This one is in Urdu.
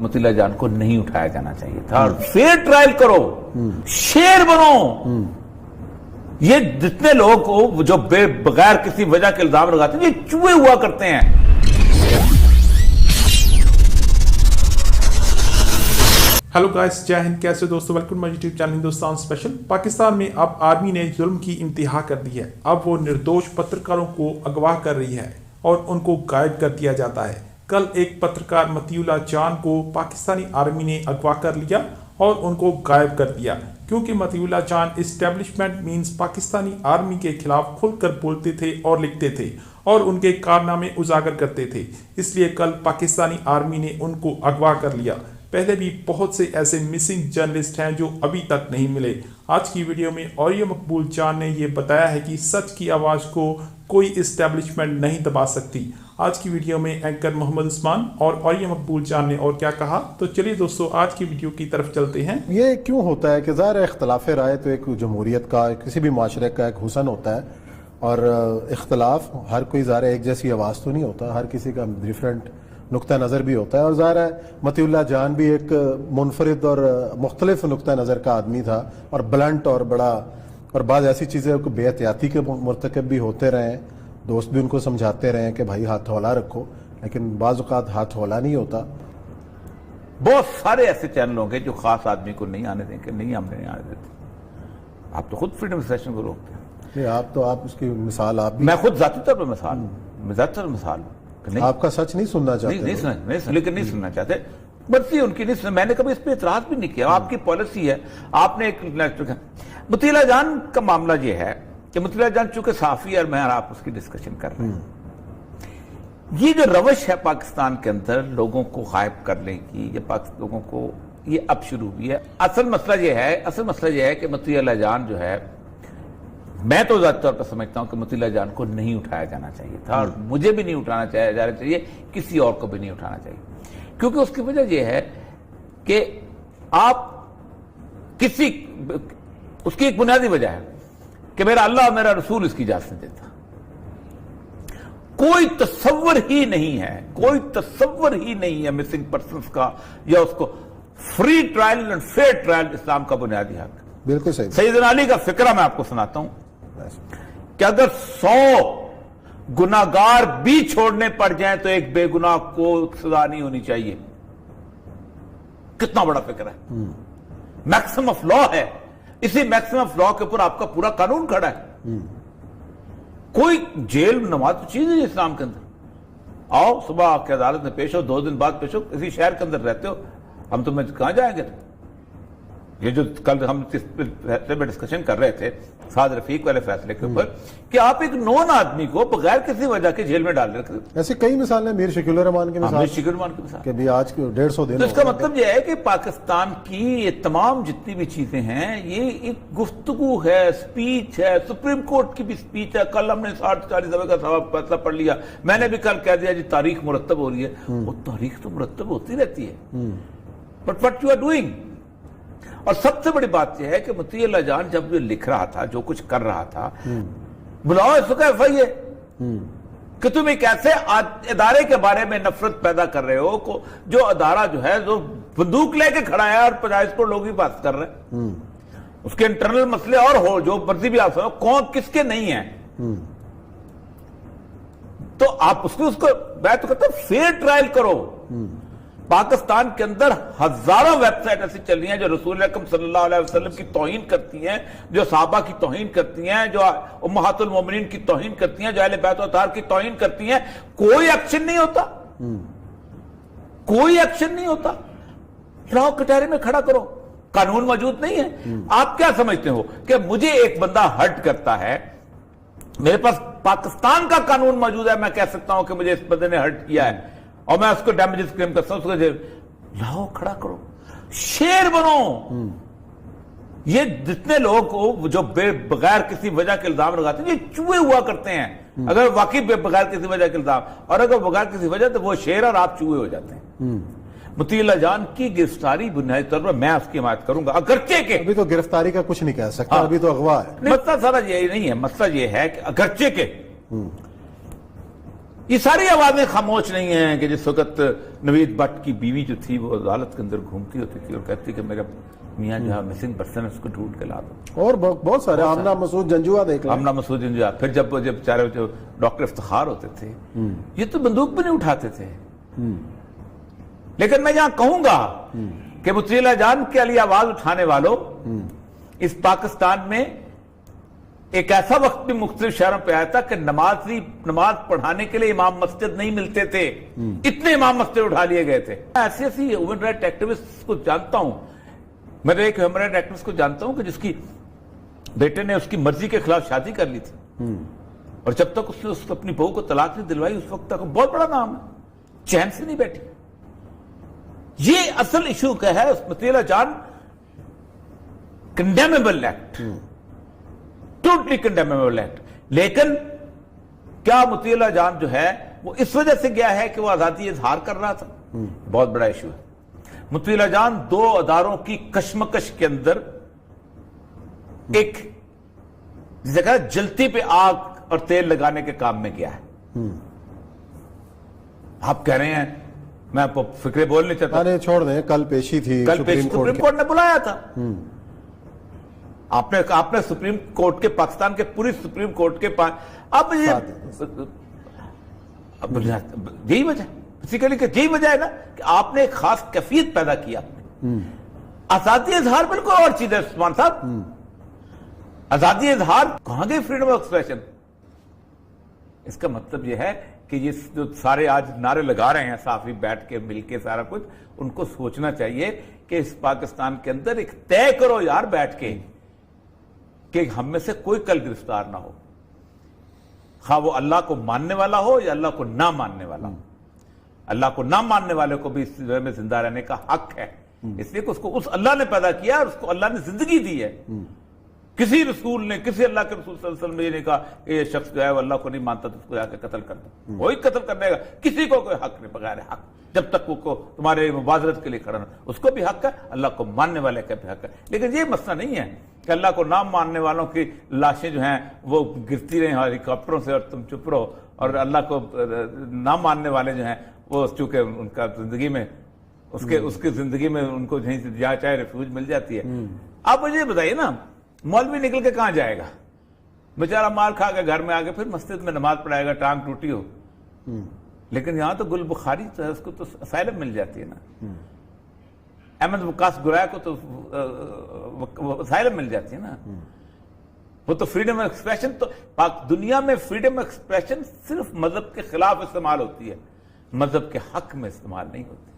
مطیلہ جان کو نہیں اٹھایا جانا چاہیے تھا اور فیئر ٹرائل کرو، شیر بنو۔ یہ جتنے لوگ جو بغیر کسی وجہ کے الزام لگاتے ہیں یہ چوہے ہوا کرتے ہیں۔ ہیلو گائز، جے ہند، کیسے دوستو؟ ویلکم مائی YouTube channel Hindustan special. Pakistan میں اب آرمی نے ظلم کی انتہا کر دی ہے۔ اب وہ نردوش پترکاروں کو اغوا کر رہی ہے اور ان کو غائب کر دیا جاتا ہے۔ کل ایک پترکار مطیع اللہ جان کو پاکستانی آرمی نے اغوا کر لیا اور ان کو غائب کر دیا، کیونکہ مطیع اللہ جان اسٹیبلشمنٹ مینز پاکستانی آرمی کے خلاف کھل کر بولتے تھے اور لکھتے تھے اور ان کے کارنامے اجاگر کرتے تھے، اس لیے کل پاکستانی آرمی نے ان کو اغوا کر لیا۔ پہلے بھی بہت سے ایسے مسنگ جرنلسٹ ہیں جو ابھی تک نہیں ملے۔ آج کی ویڈیو میں اوریہ مقبول جان نے یہ بتایا ہے کہ سچ کی آواز کو کوئی اسٹیبلشمنٹ نہیں دبا سکتی۔ آج کی ویڈیو میں اینکر محمد عثمان اور اوریہ مقبول جان نے اور کیا کہا، تو چلیے دوستو آج کی ویڈیو کی طرف چلتے ہیں۔ یہ کیوں ہوتا ہے کہ ظاہر ہے اختلاف رائے تو ایک جمہوریت کا، کسی بھی معاشرے کا ایک حسن ہوتا ہے، اور اختلاف ہر کوئی ظاہر ایک جیسی آواز تو نہیں ہوتا، ہر کسی کا ڈیفرنٹ نقطہ نظر بھی ہوتا ہے، اور ظاہر ہے مطیع اللہ جان بھی ایک منفرد اور مختلف نقطہ نظر کا آدمی تھا، اور بلنٹ اور بڑا، اور بعض ایسی چیزیں بے احتیاطی کے مرتکب بھی ہوتے رہے ہیں، دوست بھی ان کو سمجھاتے رہے ہیں کہ بھائی ہاتھ ہولا رکھو، لیکن بعض اوقات ہاتھ ہولا نہیں ہوتا۔ بہت سارے ایسے چینل ہوں گے جو خاص آدمی کو نہیں آنے دیں کہ نہیں ہم نہیں آنے دیتے۔ آپ تو خود فریڈم سیشن کو روکتے ہیں۔ آپ اس کی مثال آپ بھی، میں خود ذاتی طور پر مثال ہوں، میں ذاتی طور پر مثال ہوں۔ آپ کا سچ نہیں سننا چاہتے، لیکن نہیں سننا چاہتے، مرضی ان کی نہیں سننا۔ میں نے کبھی اس پہ اعتراض بھی نہیں کیا، آپ کی پالیسی ہے۔ آپ نے ایک مطیع اللہ جان کا معاملہ یہ ہے کہ مطیع اللہ جان چونکہ صحافی اور میں اور آپ اس کی ڈسکشن کر رہے ہیں، یہ جو روش ہے پاکستان کے اندر لوگوں کو غائب کرنے کی، یہ لوگوں کو یہ اب شروع ہوئی ہے۔ اصل مسئلہ یہ ہے کہ مطیع اللہ جان جو ہے، میں تو ذاتی طور پر سمجھتا ہوں کہ مطیع اللہ جان کو نہیں اٹھایا جانا چاہیے تھا، اور مجھے بھی نہیں اٹھانا جانا چاہیے، کسی اور کو بھی نہیں اٹھانا چاہیے، کیونکہ اس کی وجہ یہ ہے کہ آپ اس کی ایک بنیادی وجہ ہے کہ میرا اللہ اور میرا رسول اس کی اجازت نہیں دیتا۔ کوئی تصور ہی نہیں ہے مسنگ پرسنز کا، یا اس کو free trial and fair trial Islam کا بنیادی حق۔ بالکل صحیح۔ سیدنا علی کا فقرہ میں آپ کو سناتا ہوں کہ اگر 100 گناہگار بھی چھوڑنے پڑ جائیں تو ایک بے گناہ کو سزا نہیں ہونی چاہیے۔ کتنا بڑا فکر ہے، میکسم آف لا ہے۔ اسی میکسم آف لا کے اوپر آپ کا پورا قانون کھڑا ہے۔ کوئی جیل نماز تو چیز ہے اسلام کے اندر، آؤ صبح آپ کی عدالت میں پیش ہو، 2 دن بعد پیش ہو، اسی شہر کے اندر رہتے ہو، ہم تمہیں کہاں جائیں گے؟ یہ جو کل ہم فیصلے میں ڈسکشن کر رہے تھے سعد رفیق والے فیصلے کے اوپر، کہ آپ ایک نون آدمی کو بغیر کسی وجہ کے جیل میں ڈال رکھتے ہیں۔ ایسی کئی مثالیں، میر شکیل الرحمان کی مثال، کہ بھی آج 150 دن۔ تو اس کا مطلب یہ ہے کہ پاکستان کی یہ تمام جتنی بھی چیزیں ہیں، یہ ایک گفتگو ہے، سپیچ ہے، سپریم کورٹ کی بھی سپیچ ہے۔ کل ہم نے 60-40 دفعہ کا فیصلہ پڑھ لیا، میں نے بھی کل کہہ دیا جی تاریخ مرتب ہو رہی ہے، وہ تاریخ تو مرتب ہوتی رہتی ہے، but what you are doing. اور سب سے بڑی بات یہ ہے کہ مطیع اللہ جان جب یہ لکھ رہا تھا، جو کچھ کر رہا تھا، بلاؤ اس کو ایف آئی اے، کہ تم ایک ایسے ادارے کے بارے میں نفرت پیدا کر رہے ہو جو ادارہ جو ہے جو بندوق لے کے کھڑا ہے اور 50 کروڑ لوگ بھی بات کر رہے ہیں، اس کے انٹرنل مسئلے اور ہو جو مرضی بھی آپ سنو، کون کس کے نہیں ہیں، تو آپ اس کو میں تو کہتا ہوں فیئر ٹرائل کرو۔ پاکستان کے اندر ہزاروں ویب سائٹ ایسی چل رہی ہیں جو رسول اکرم صلی اللہ علیہ وسلم کی توہین کرتی ہیں، جو صحابہ کی توہین کرتی ہیں، جو امہات المومنین کی توہین کرتی ہیں، جو اہل بیت و اطہار کی توہین کرتی ہیں، کوئی ایکشن نہیں ہوتا، کوئی ایکشن نہیں ہوتا۔ لاؤ کٹہرے میں کھڑا کرو، قانون موجود نہیں ہے۔ آپ کیا سمجھتے ہو کہ مجھے ایک بندہ ہرٹ کرتا ہے، میرے پاس پاکستان کا قانون موجود ہے، میں کہہ سکتا ہوں کہ مجھے اس بندے نے ہرٹ کیا ہے اور میں اس کو ڈیمیجز کلیم کرتا ہوں، اس کو لاؤ کھڑا کرو، شیر بنو۔ یہ جتنے لوگ جو بغیر کسی وجہ کے الزام لگاتے ہیں یہ چوہے ہوا کرتے ہیں، اگر واقعی بغیر کسی وجہ کے الزام، اور اگر بغیر کسی وجہ تو وہ شیر اور آپ چوہے ہو جاتے ہیں۔ مطیع اللہ جان کی گرفتاری بنیادی طور پر میں اس کی حمایت کروں گا، اگرچہ کہ ابھی تو گرفتاری کا کچھ نہیں کہہ سکتا، ابھی تو اغوا ہے۔ مسئلہ سارا یہ نہیں ہے، مسئلہ یہ ہے کہ اگرچہ کہ یہ ساری آوازیں خاموش نہیں ہیں کہ جس وقت نوید بٹ کی بیوی جو تھی وہ عدالت کے اندر گھومتی ہوتی تھی اور کہتی کہ میرا میاں جو ہے مسنگ پرسن ہے اس کو ڈھونڈ کے لا دو. اور بہت سارے آمنہ مسعود جنجوعہ دیکھ لیں. آمنہ مسعود جنجوعہ. پھر جب بیچارے جو ڈاکٹر افتخار ہوتے تھے یہ تو بندوق بھی نہیں اٹھاتے تھے. لیکن میں یہاں کہوں گا کہ مطیع جان کے لیے آواز اٹھانے والوں، اس پاکستان میں ایک ایسا وقت بھی مختلف شہروں پہ آیا تھا کہ نماز پڑھانے کے لیے امام مسجد نہیں ملتے تھے. اتنے امام مسجد اٹھا لیے گئے تھے. ایسی ہیومن رائٹ ایکٹیوسٹ کو جانتا ہوں. میں ایک ہیومن رائٹ ایکٹیوسٹ کو جانتا ہوں کہ جس کی بیٹے نے اس کی مرضی کے خلاف شادی کر لی تھی اور جب تک اس نے اپنی بہو کو طلاق نہیں دلوائی اس وقت تک بہت بڑا نام ہے، چین سے نہیں بیٹھی. یہ اصل ایشو کیا ہے. مطیع جان کنڈیمیبل ایکٹ، ٹوٹلی کنڈیمیبل ایکٹ. لیکن کیا مطیع جان جو ہے وہ اس وجہ سے گیا ہے کہ وہ آزادی اظہار کر رہا تھا؟ بہت بڑا ایشو ہے. مطیع جان دو اداروں کی کشمکش کے اندر ایک جسے کہا جلتی پہ آگ اور تیل لگانے کے کام میں گیا ہے. آپ کہہ رہے ہیں، میں آپ کو فکرے بول نہیں چاہتا. ارے چھوڑ دیں، کل پیشی تھی سپریم کورٹ نے بلایا تھا. آپ نے سپریم کورٹ کے پاکستان کے پوری سپریم کورٹ کے اب یہی وجہ بیسیکلی کہ یہی وجہ ہے نا کہ آپ نے ایک خاص کیفیت پیدا کی. آپ نے آزادی اظہار بالکل اور چیز ہے عثمان صاحب. آزادی اظہار کہاں گئی فریڈم آف ایکسپریشن؟ اس کا مطلب یہ ہے کہ یہ جو سارے آج نعرے لگا رہے ہیں صحافی بیٹھ کے مل کے سارا کچھ، ان کو سوچنا چاہیے کہ اس پاکستان کے اندر ایک طے کرو یار بیٹھ کے کہ ہم میں سے کوئی کل گرفتار نہ ہو، خواہ وہ اللہ کو ماننے والا ہو یا اللہ کو نہ ماننے والا ہو. اللہ کو نہ ماننے والے کو بھی اس دنیا میں زندہ رہنے کا حق ہے، اس لیے کہ اس کو اس اللہ نے پیدا کیا اور اس کو اللہ نے زندگی دی ہے. کسی رسول نے، کسی اللہ کے رسول صلی اللہ علیہ وسلم نے یہ نہیں کہا کہ یہ شخص جو ہے وہ اللہ کو نہیں مانتا تو اس کو جا کے قتل کر دو. وہی قتل کرنے گا، کسی کو کوئی حق نہیں بغیر حق، جب تک وہ تمہارے معذرت کے لیے کھڑا نہ، اس کو بھی حق ہے، اللہ کو ماننے والے کا بھی حق ہے. لیکن یہ مسئلہ نہیں ہے کہ اللہ کو نہ ماننے والوں کی لاشیں جو ہیں وہ گرتی رہیں ہیلی کاپٹروں سے اور تم چپ رہو، اور اللہ کو نہ ماننے والے جو ہیں وہ چونکہ ان کا زندگی میں اس کی زندگی میں ان کو جہیں سے جہاں چاہے ریفیوج مل جاتی ہے. آپ مجھے بتائیے نا، مولوی نکل کے کہاں جائے گا؟ بیچارہ مار کھا کے گھر میں آ کے پھر مسجد میں نماز پڑھائے گا ٹانگ ٹوٹی ہو. لیکن یہاں تو گل بخاری تو ہے، اس کو تو اسائلم مل جاتی ہے نا. احمد وقاص گرائے کو تو اسائلم مل جاتی ہے نا. وہ تو فریڈم آف ایکسپریشن، تو دنیا میں فریڈم آف ایکسپریشن صرف مذہب کے خلاف استعمال ہوتی ہے، مذہب کے حق میں استعمال نہیں ہوتی.